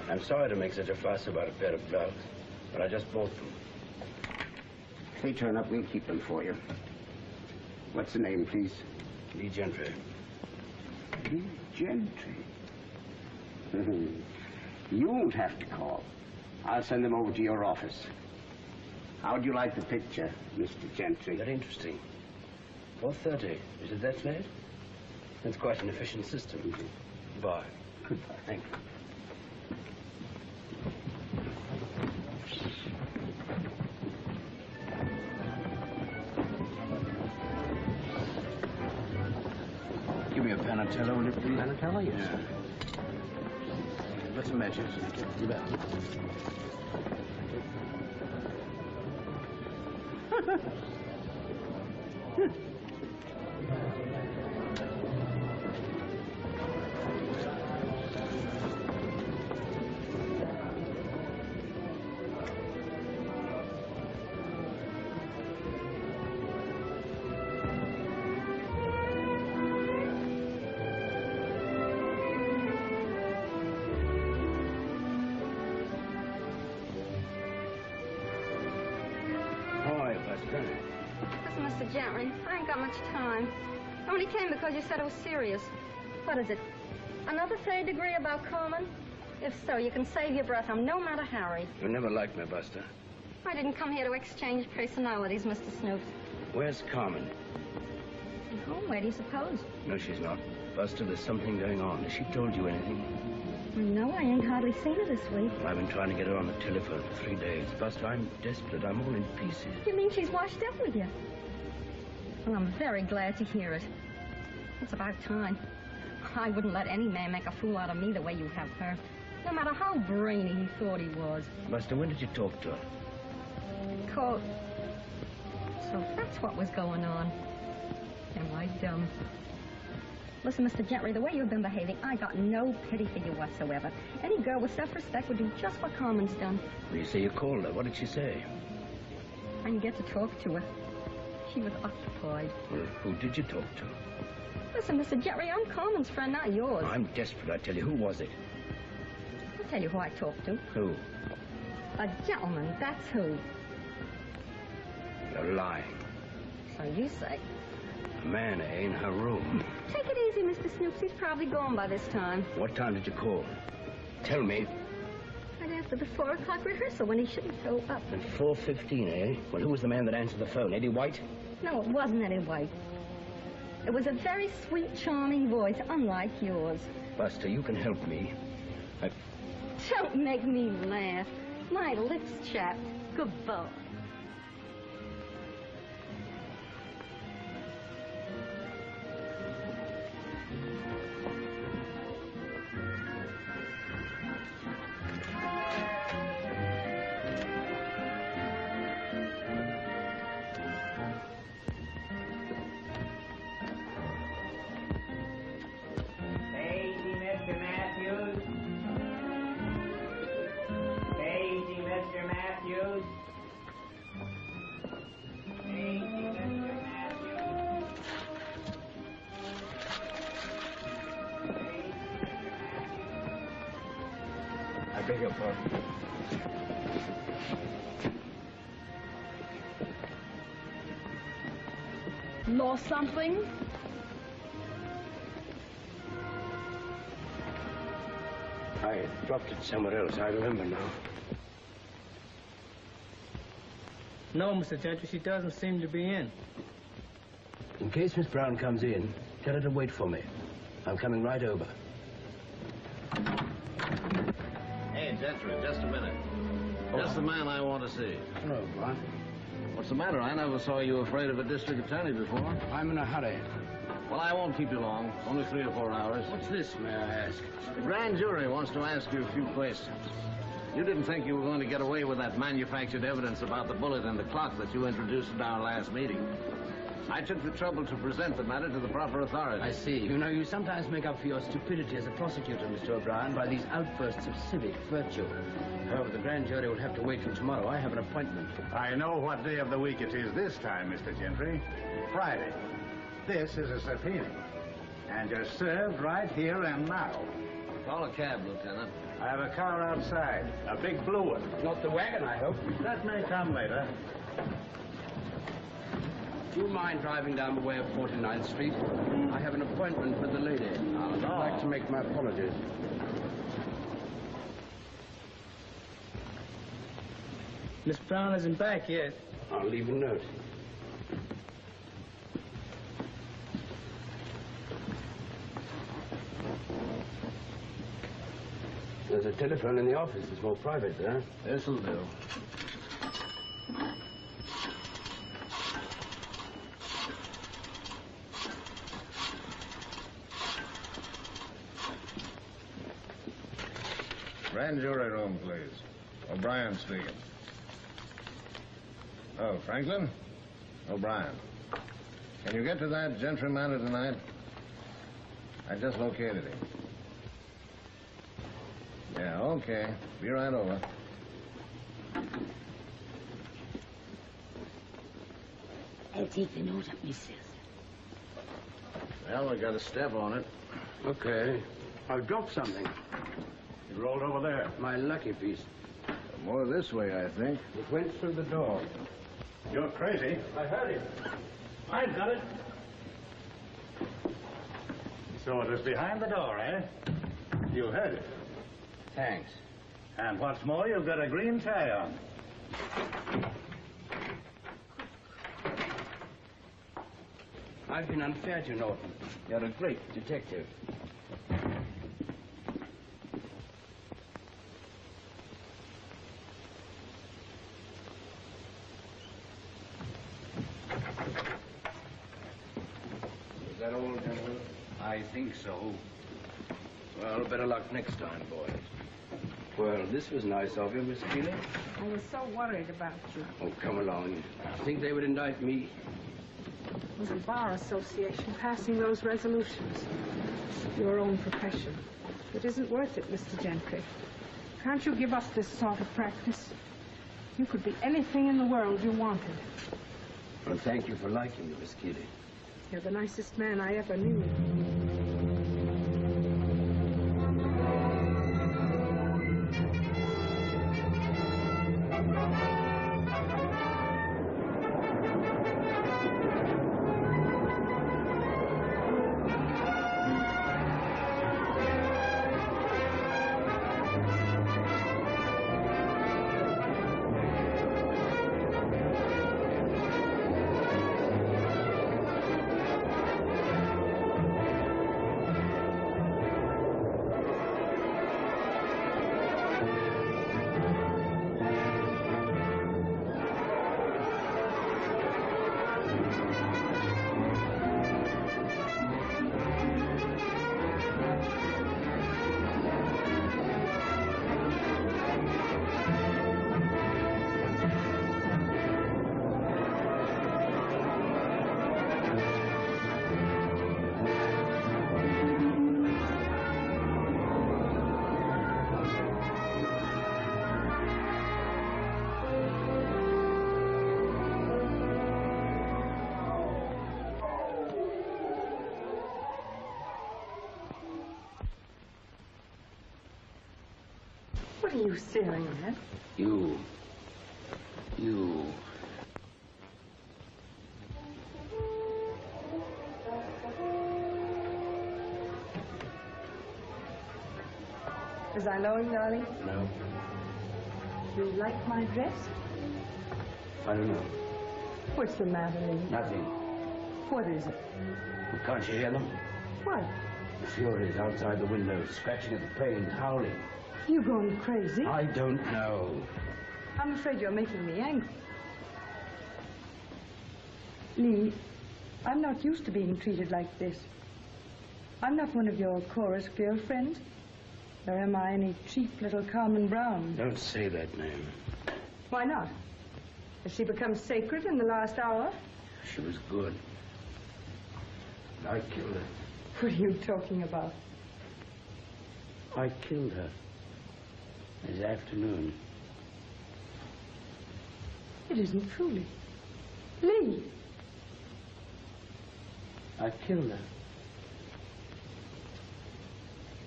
I'm sorry to make such a fuss about a pair of gloves, but I just bought them. If they turn up, we'll keep them for you. What's the name, please? Lee Gentry. Lee Gentry? You won't have to call. I'll send them over to your office. How'd you like the picture, Mr. Gentry? Very interesting. 4:30. Is it that late? That's quite an efficient system. Goodbye. Goodbye. Thank you. Give me a Panatella, will you please? Panatella, yes. Yeah. Got some matches. You bet. Listen, Mr. Gentry, I ain't got much time. I only came because you said it was serious. What is it? Another third degree about Carmen? If so, you can save your breath. I'm no Matter Harry. You never liked me, Buster. I didn't come here to exchange personalities, Mr. Snoops. Where's Carmen? At home, where do you suppose? No, she's not. Buster, there's something going on. Has she told you anything? No, I ain't hardly seen her this week. Well, I've been trying to get her on the telephone for 3 days. Buster, I'm desperate. I'm all in pieces. You mean she's washed up with you? Well, I'm very glad to hear it. It's about time. I wouldn't let any man make a fool out of me the way you have her. No matter how brainy he thought he was. Buster, when did you talk to her? Called. So that's what was going on. Am I dumb? Listen, Mr. Gentry, the way you've been behaving, I got no pity for you whatsoever. Any girl with self-respect would do just what Carmen's done. Well, you say you called her. What did she say? I didn't get to talk to her. She was occupied. Well, who did you talk to? Listen, Mr. Gentry, I'm Carmen's friend, not yours. I'm desperate, I tell you. Who was it? I'll tell you who I talked to. Who? A gentleman, that's who. You're lying. So you say. A man, in her room. Take it easy, Mr. Snoops. He's probably gone by this time. What time did you call? Tell me. Right after the 4 o'clock rehearsal, when he shouldn't show up. At 4:15, eh? Well, who was the man that answered the phone? Eddie White? No, it wasn't Eddie White. It was a very sweet, charming voice, unlike yours. Buster, you can help me. Don't make me laugh. My lips chapped. Goodbye. I beg your pardon. Lost something? I dropped it somewhere else. I remember now. No, Mr. Gentry, she doesn't seem to be in. In case Miss Brown comes in, tell her to wait for me. I'm coming right over. Hey, Gentry, just a minute. Just the man I want to see. Hello, Bart. What's the matter? I never saw you afraid of a district attorney before. I'm in a hurry. Well, I won't keep you long. Only 3 or 4 hours. What's this, may I ask? The grand jury wants to ask you a few questions. You didn't think you were going to get away with that manufactured evidence about the bullet and the clock that you introduced at our last meeting. I took the trouble to present the matter to the proper authorities. I see. You know, you sometimes make up for your stupidity as a prosecutor, Mr. O'Brien, by these outbursts of civic virtue. However, the grand jury will have to wait till tomorrow. I have an appointment. I know what day of the week it is this time, Mr. Gentry. Friday. This is a subpoena. And you're served right here and now. Call a cab, Lieutenant. I have a car outside. A big blue one. Not the wagon, I hope. That may come later. Do you mind driving down the way of 49th Street? I have an appointment with the lady. I'd like to make my apologies. Miss Brown isn't back yet. I'll leave a note. There's a telephone in the office. It's more private there. This'll do. Grand jury room, please. O'Brien speaking. Oh, Franklin? O'Brien. Can you get to that Gentry Manor tonight? I just located him. Yeah, okay. Be right over. I'll take the note up myself. Well, we got a step on it. Okay. I've dropped something. It rolled over there. My lucky piece. More this way, I think. It went through the door. You're crazy. I heard it. I've got it. So it was behind the door, eh? You heard it. Thanks. And what's more, you've got a green tie on. I've been unfair to you, Norton. You're a great detective. Is that all, gentlemen? I think so. Well, better luck next time, boys. Well, this was nice of you, Miss Keeley. I was so worried about you. Oh, come along. Think they would indict me? It was the Bar Association passing those resolutions. Your own profession. It isn't worth it, Mr. Gentry. Can't you give us this sort of practice? You could be anything in the world you wanted. Well, thank you for liking me, Miss Keeley. You're the nicest man I ever knew. What are you staring at? You. Was I knowing, darling? No. Do you like my dress? I don't know. What's the matter, Lee? Nothing. What is it? Can't you hear them? What? The Furies outside the windows, scratching at the panes, howling. You going crazy? I don't know. I'm afraid you're making me angry. Lee, I'm not used to being treated like this. I'm not one of your chorus girlfriends. Nor am I any cheap little Carmen Brown. Don't say that name. Why not? Has she become sacred in the last hour? She was good. I killed her. What are you talking about? I killed her. This afternoon. It isn't truly. Lee! I killed her.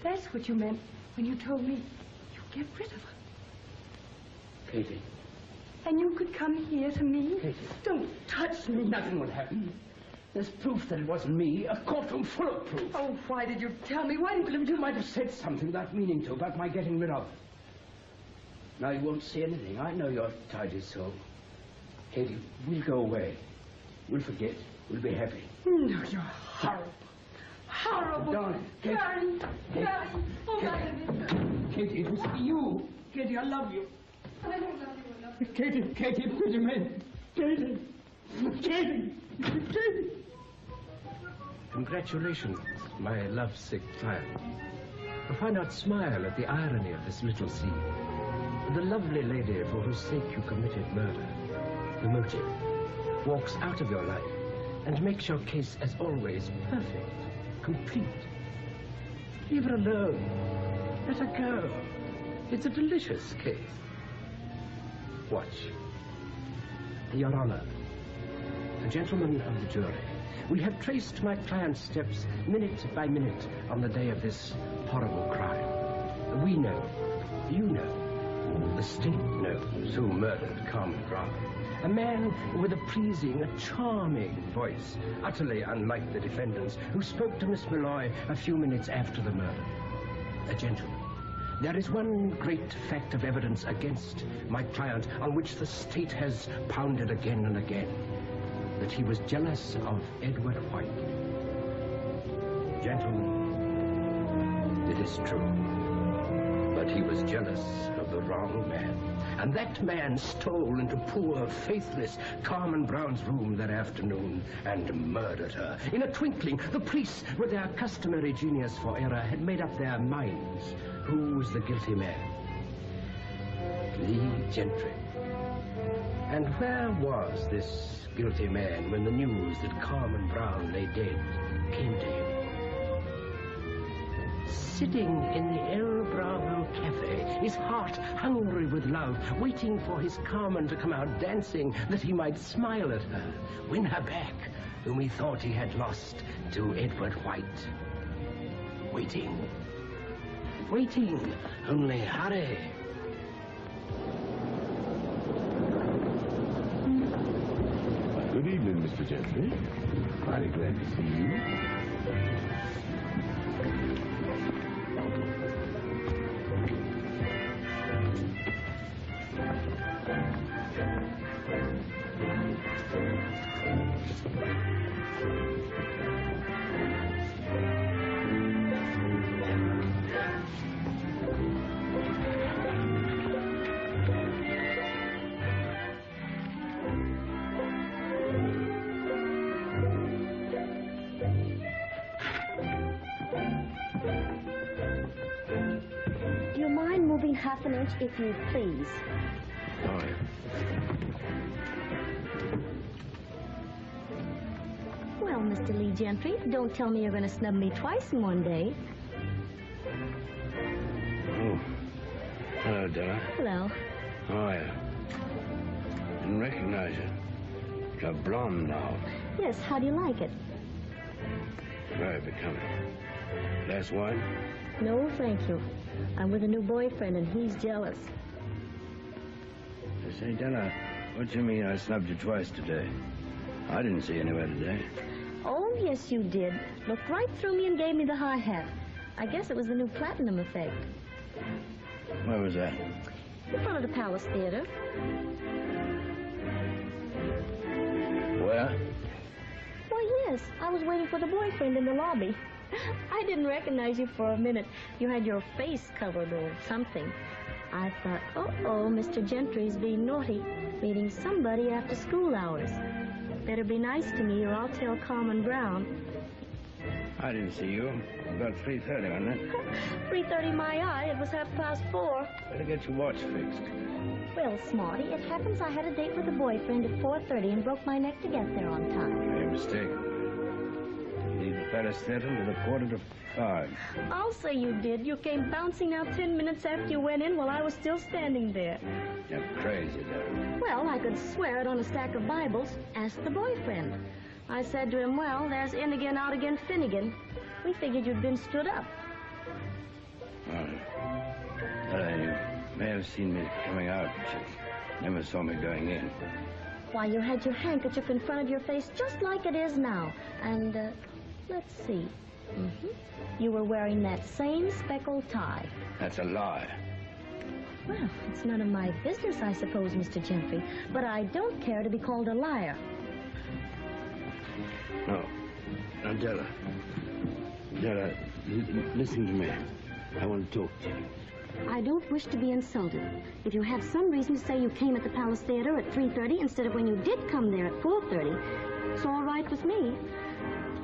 That's what you meant when you told me you'd get rid of her. Katie. And you could come here to me? Katie. Don't touch me. Nothing would happen. There's proof that it wasn't me. A courtroom full of proof. Oh, why did you tell me? Why didn't you... You might have said something without meaning to about my getting rid of her. Now you won't see anything. I know your tidy soul. Katie, we'll go away. We'll forget. We'll be happy. No, you're horrible. Horrible. Darling, Katie. Katie. Oh, Katie, it was you. Katie, I love you. I don't love you enough. Katie, pretty man. Katie. Congratulations, my lovesick client. Why not smile at the irony of this little scene? The lovely lady for whose sake you committed murder, the motive, walks out of your life and makes your case, as always, perfect, complete. Leave her alone. Let her go. It's a delicious case. Watch. Your Honor, gentlemen of the jury, we have traced my client's steps minute by minute on the day of this horrible crime. We know, you know, the state knows who murdered Carmen Brown. A man with a pleasing, a charming voice, utterly unlike the defendants, who spoke to Miss Malloy a few minutes after the murder. A gentleman. There is one great fact of evidence against my client on which the state has pounded again and again. That he was jealous of Edward White. Gentlemen, it is true. But he was jealous of the wrong man. And that man stole into poor, faithless Carmen Brown's room that afternoon and murdered her. In a twinkling, the police, with their customary genius for error, had made up their minds. Who was the guilty man? Lee Gentry. And where was this guilty man when the news that Carmen Brown lay dead came to him? Sitting in the El Bravo Cafe, his heart hungry with love, waiting for his Carmen to come out dancing that he might smile at her, win her back, whom he thought he had lost to Edward White. Waiting. Waiting. Only hurry. Good evening, Mr. Gentry. Mighty glad to see you. Half an inch, if you please. Oh, yeah. Well, Mr. Lee Gentry, don't tell me you're going to snub me twice in one day. Oh. Hello, Della. Hello. Oh, yeah. Didn't recognize you. You're blonde now. Yes, how do you like it? Very becoming. Last wine? No, thank you. I'm with a new boyfriend, and he's jealous. Say, Della, what do you mean I snubbed you twice today? I didn't see you anywhere today. Oh, yes, you did. Looked right through me and gave me the high hat. I guess it was the new platinum effect. Where was that? In front of the Palace Theater. Where? Why, yes. I was waiting for the boyfriend in the lobby. I didn't recognize you for a minute. You had your face covered or something. I thought, uh-oh, Mr. Gentry's being naughty, meeting somebody after school hours. Better be nice to me or I'll tell Carmen Brown. I didn't see you. About 3:30, wasn't it? 3:30 my eye. It was 4:30. Better get your watch fixed. Well, Smarty, it happens I had a date with a boyfriend at 4:30 and broke my neck to get there on time. You're mistaken. Leave the Palace Theater at 4:45. I'll say you did. You came bouncing out 10 minutes after you went in while I was still standing there. You're crazy, Della. Well, I could swear it on a stack of Bibles. Ask the boyfriend. I said to him, well, there's in again, out again, Finnegan. We figured you'd been stood up. may have seen me coming out, but she never saw me going in. Why, you had your handkerchief in front of your face just like it is now. And, let's see. You were wearing that same speckled tie. That's a lie. Well, it's none of my business, I suppose, Mr. Gentry. But I don't care to be called a liar. No. Now, Della. Della, listen to me. I want to talk to you. I don't wish to be insulted. If you have some reason to say you came at the Palace Theater at 3:30 instead of when you did come there at 4:30, it's all right with me.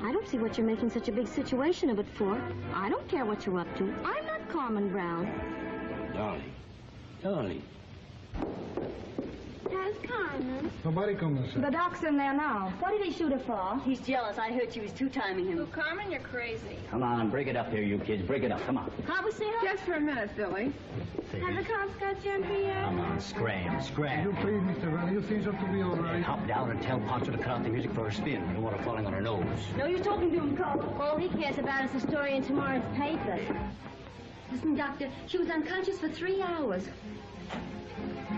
I don't see what you're making such a big situation of it for. I don't care what you're up to. I'm not Carmen Brown. Darling. Darling. How's Carmen? Nobody comes, sir. The doc's in there now. What did he shoot her for? He's jealous. I heard she was two-timing him. Oh, Carmen, you're crazy. Come on, break it up here, you kids. Break it up. Come on. Can't we see her? Just for a minute, Billy. Have the cops got Gentry yet? Come on, scram. You please, Mr. Valeo, things have to be all right. Hop down and tell Pancho to cut out the music for her spin. We don't want her falling on her nose. No, you're talking to him, Cole. All he cares about is the story in tomorrow's paper. Listen, Doctor, she was unconscious for 3 hours.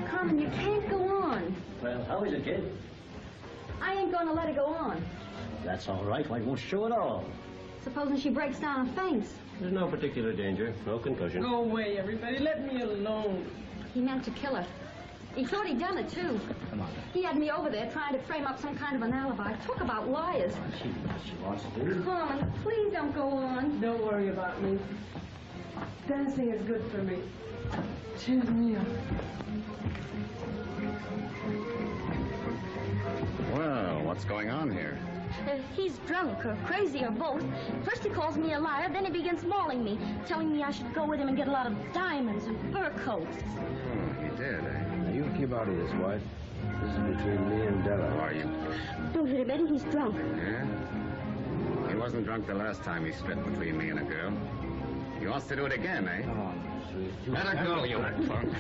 Carmen, you can't go on. Well, how is it, kid? I ain't going to let her go on. That's all right. Why won't show at all? Supposing she breaks down and faints. There's no particular danger. No concussion. Go away, everybody. Let me alone. He meant to kill her. He thought he'd done it, too. Come on. He had me over there trying to frame up some kind of an alibi. Talk about liars. She wants to do. Carmen, please don't go on. Don't worry about me. Dancing is good for me. Cheers me up. Well, what's going on here? He's drunk or crazy or both. First he calls me a liar, then he begins mauling me, telling me I should go with him and get a lot of diamonds and fur coats. Oh, he did, eh? Now, you keep out of this, wife. This is between me and Della. Who are you? Don't hit him, Eddie. He's drunk. Yeah? He wasn't drunk the last time he spit between me and a girl. He wants to do it again, eh? Come on, sweet. Let her go, you punk.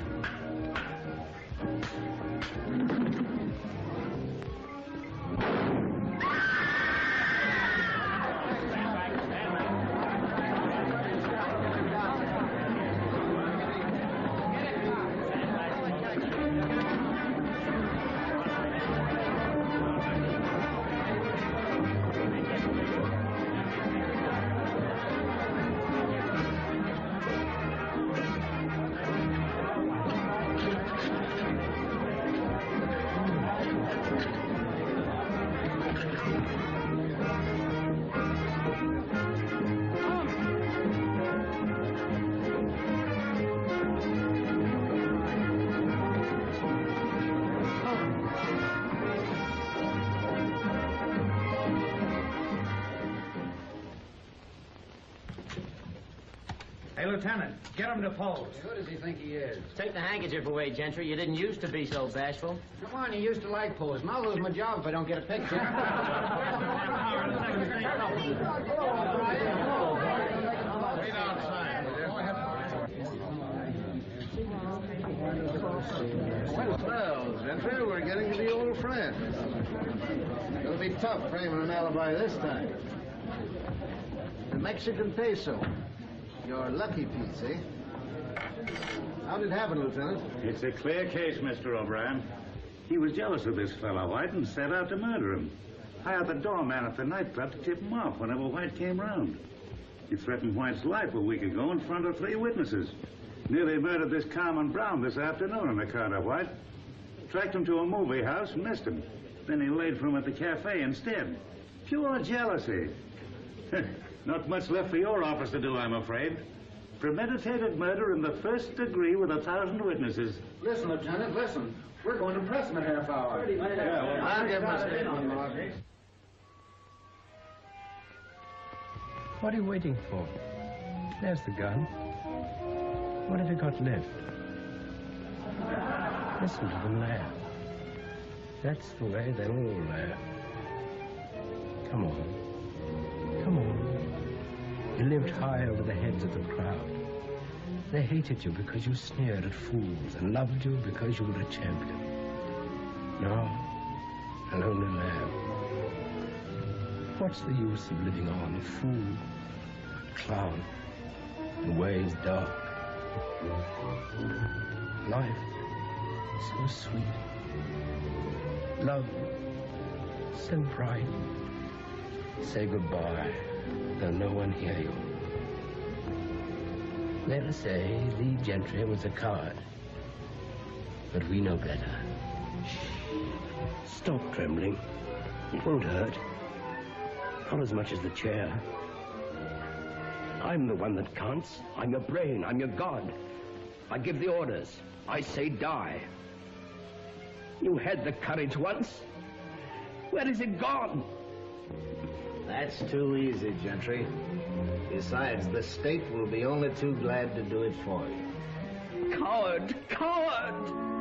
Hey, Lieutenant, get him to pose. Who does he think he is? Take the handkerchief away, Gentry. You didn't used to be so bashful. Come on, you used to like posing. I'll lose my job if I don't get a picture. Wait outside. Well, Gentry, we're getting to be old friends. It'll be tough framing an alibi this time. The Mexican peso. Your lucky piece, eh? How did it happen, Lieutenant? It's a clear case, Mr. O'Brien. He was jealous of this fellow, White, and set out to murder him. Hired the doorman at the nightclub to tip him off whenever White came round. He threatened White's life a week ago in front of 3 witnesses. Nearly murdered this Carmen Brown this afternoon in the car of White. Tracked him to a movie house and missed him. Then he laid for him at the cafe instead. Pure jealousy. Not much left for your office to do, I'm afraid. Premeditated murder in the first degree with 1,000 witnesses. Listen, Lieutenant, listen. We're going to press him in a half hour. I'll give him a statement. What are you waiting for? There's the gun. What have you got left? Listen to them laugh. That's the way they all laugh. Come on. Come on. You lived high over the heads of the crowd. They hated you because you sneered at fools and loved you because you were a champion. Now, I'll only laugh. What's the use of living on, a fool, a clown, in ways dark Life, so sweet. Love, so bright. Say goodbye, though no one hear you. Let us say Lee Gentry was a coward. But we know better. Stop trembling. It won't hurt. Not as much as the chair. I'm the one that counts. I'm your brain. I'm your God. I give the orders. I say die. You had the courage once. Where is it gone? That's too easy, Gentry. Besides, the state will be only too glad to do it for you. Coward! Coward!